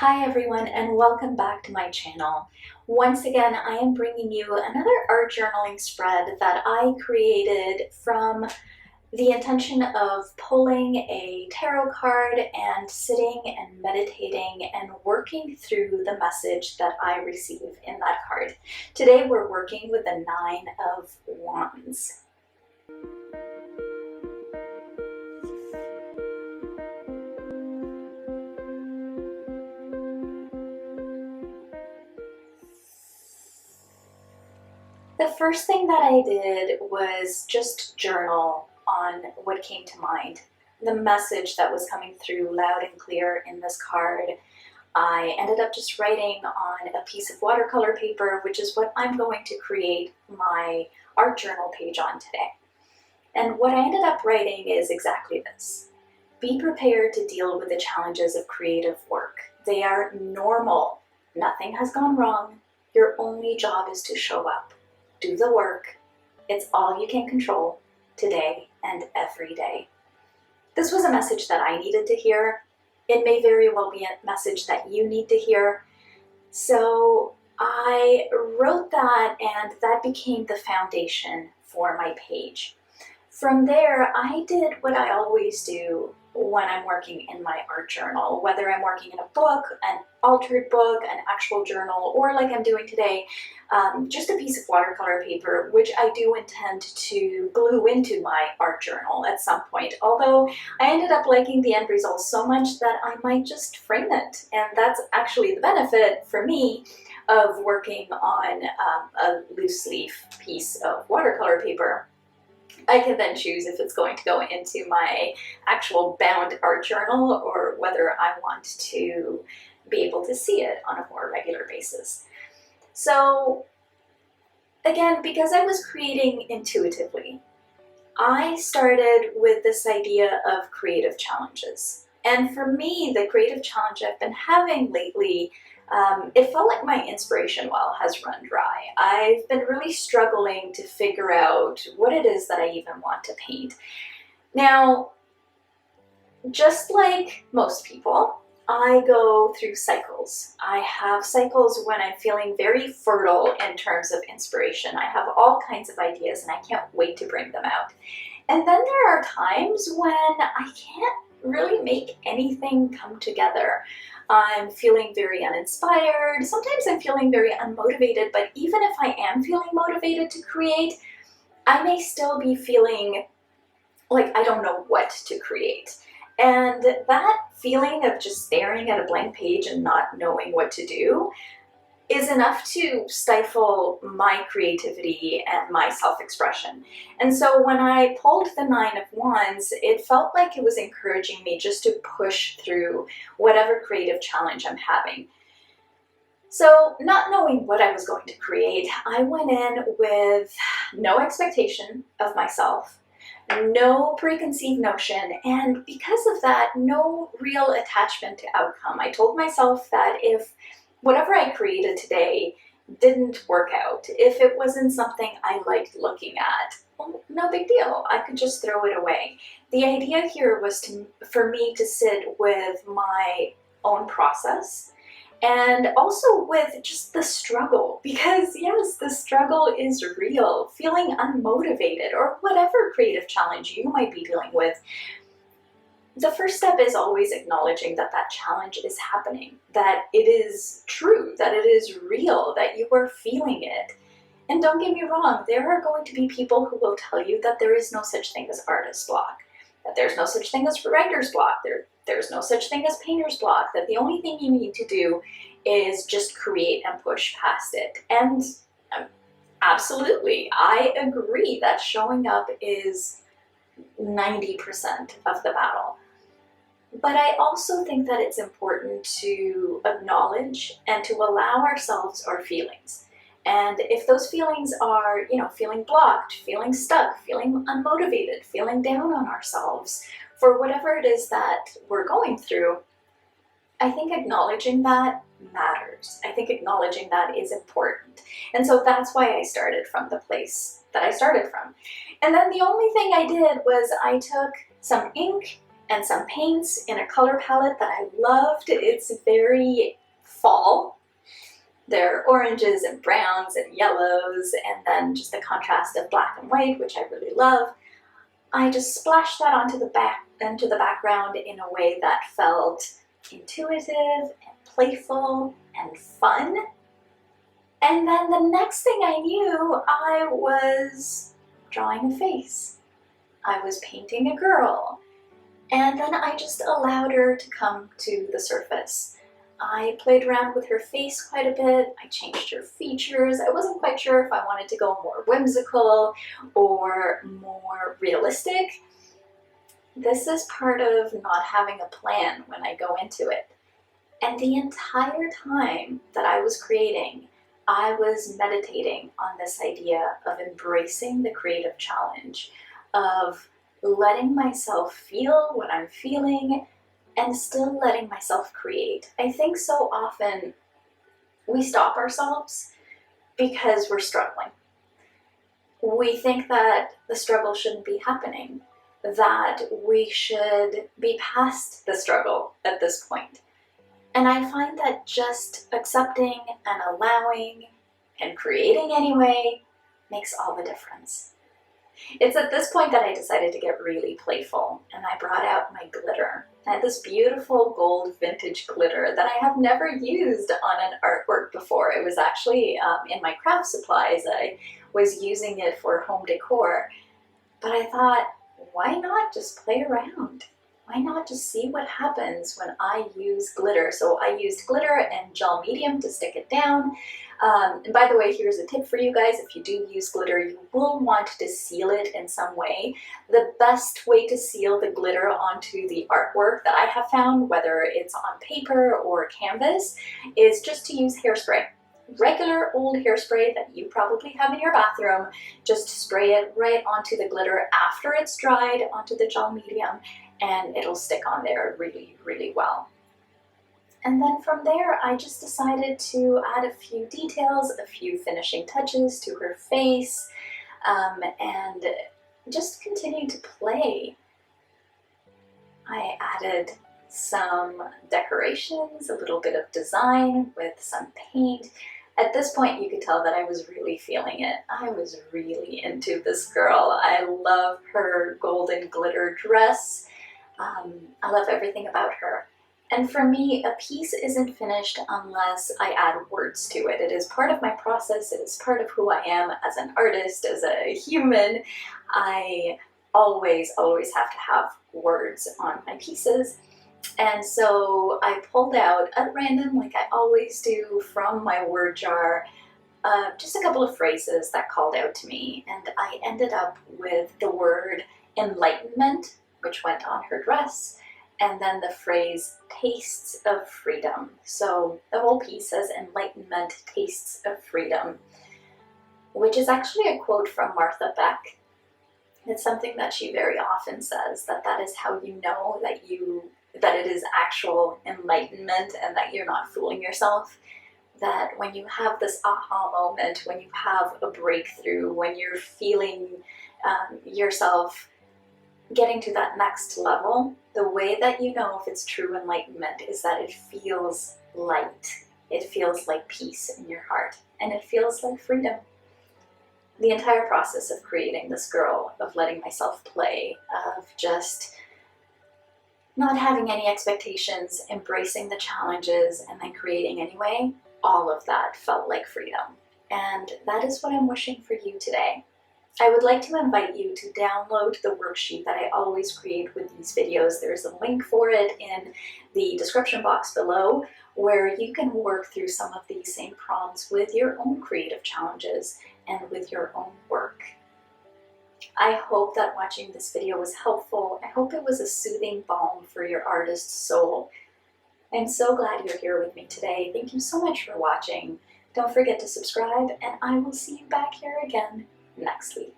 Hi everyone, and welcome back to my channel. Once again, I am bringing you another art journaling spread that I created from the intention of pulling a tarot card and sitting and meditating and working through the message that I receive in that card. Today we're working with the Nine of Wands. The first thing that I did was just journal on what came to mind. The message that was coming through loud and clear in this card. I ended up just writing on a piece of watercolor paper, which is what I'm going to create my art journal page on today. And what I ended up writing is exactly this. Be prepared to deal with the challenges of creative work. They are normal. Nothing has gone wrong. Your only job is to show up. Do the work. It's all you can control today and every day. This was a message that I needed to hear. It may very well be a message that you need to hear. So I wrote that, and that became the foundation for my page. From there, I did what I always do when I'm working in my art journal, whether I'm working in a book, an altered book, an actual journal, or like I'm doing today, just a piece of watercolor paper, which I do intend to glue into my art journal at some point. Although I ended up liking the end result so much that I might just frame it. And that's actually the benefit for me of working on a loose leaf piece of watercolor paper. I can then choose if it's going to go into my actual bound art journal or whether I want to be able to see it on a more regular basis. So again, because I was creating intuitively, I started with this idea of creative challenges. And for me, the creative challenge I've been having lately, it felt like my inspiration well has run dry. I've been really struggling to figure out what it is that I even want to paint. Now, just like most people, I go through cycles. I have cycles when I'm feeling very fertile in terms of inspiration. I have all kinds of ideas and I can't wait to bring them out. And then there are times when I can't really make anything come together. I'm feeling very uninspired. Sometimes I'm feeling very unmotivated, but even if I am feeling motivated to create, I may still be feeling like I don't know what to create. And that feeling of just staring at a blank page and not knowing what to do is enough to stifle my creativity and my self-expression. And so when I pulled the Nine of Wands, it felt like it was encouraging me just to push through whatever creative challenge I'm having. So not knowing what I was going to create, I went in with no expectation of myself, no preconceived notion, and because of that, no real attachment to outcome. I told myself that if whatever I created today didn't work out, if it wasn't something I liked looking at, well, no big deal. I could just throw it away. The idea here was for me to sit with my own process and also with just the struggle, because yes, the struggle is real. Feeling unmotivated or whatever creative challenge you might be dealing with, the first step is always acknowledging that that challenge is happening, that it is true, that it is real, that you are feeling it. And don't get me wrong, there are going to be people who will tell you that there is no such thing as artist block, that there's no such thing as writer's block, there's no such thing as painter's block, that the only thing you need to do is just create and push past it. And absolutely, I agree that showing up is 90% of the battle. But I also think that it's important to acknowledge and to allow ourselves our feelings. And if those feelings are, feeling blocked, feeling stuck, feeling unmotivated, feeling down on ourselves for whatever it is that we're going through, I think acknowledging that matters. I think acknowledging that is important. And so that's why I started from the place that I started from. And then the only thing I did was I took some ink and some paints in a color palette that I loved. It's very fall. There are oranges and browns and yellows, and then just the contrast of black and white, which I really love. I just splashed that onto the background in a way that felt intuitive and playful and fun. And then the next thing I knew, I was drawing a face. I was painting a girl. And then I just allowed her to come to the surface. I played around with her face quite a bit. I changed her features. I wasn't quite sure if I wanted to go more whimsical or more realistic. This is part of not having a plan when I go into it. And the entire time that I was creating, I was meditating on this idea of embracing the creative challenge, of letting myself feel what I'm feeling and still letting myself create. I think so often we stop ourselves because we're struggling. We think that the struggle shouldn't be happening, that we should be past the struggle at this point. And I find that just accepting and allowing and creating anyway makes all the difference. It's at this point that I decided to get really playful, and I brought out my glitter. I had this beautiful gold vintage glitter that I have never used on an artwork before. It was actually in my craft supplies. I was using it for home decor, but I thought, why not just play around? Why not just see what happens when I use glitter? So I used glitter and gel medium to stick it down. And by the way, here's a tip for you guys. If you do use glitter, you will want to seal it in some way. The best way to seal the glitter onto the artwork that I have found, whether it's on paper or canvas, is just to use hairspray. Regular old hairspray that you probably have in your bathroom. Just spray it right onto the glitter after it's dried onto the gel medium, and it'll stick on there really, really well. And then from there, I just decided to add a few details, a few finishing touches to her face, and just continue to play. I added some decorations, a little bit of design with some paint. At this point, you could tell that I was really feeling it. I was really into this girl. I love her golden glitter dress. I love everything about her. And for me, a piece isn't finished unless I add words to it. It is part of my process. It is part of who I am as an artist, as a human. I always have to have words on my pieces. And so I pulled out at random, like I always do, from my word jar, just a couple of phrases that called out to me. And I ended up with the word enlightenment, which went on her dress, and then the phrase tastes of freedom. So the whole piece says enlightenment, tastes of freedom, which is actually a quote from Martha Beck. It's something that she very often says, that is how you know that it is actual enlightenment and that you're not fooling yourself. That when you have this aha moment, when you have a breakthrough, when you're feeling yourself getting to that next level, the way that you know if it's true enlightenment is that it feels light. It feels like peace in your heart, and it feels like freedom. The entire process of creating this girl, of letting myself play, of just not having any expectations, embracing the challenges, and then creating anyway, all of that felt like freedom. And that is what I'm wishing for you today. I would like to invite you to download the worksheet that I always create with these videos. There's a link for it in the description box below, where you can work through some of these same prompts with your own creative challenges and with your own work. I hope that watching this video was helpful. I hope it was a soothing balm for your artist's soul. I'm so glad you're here with me today. Thank you so much for watching. Don't forget to subscribe, and I will see you back here again next week.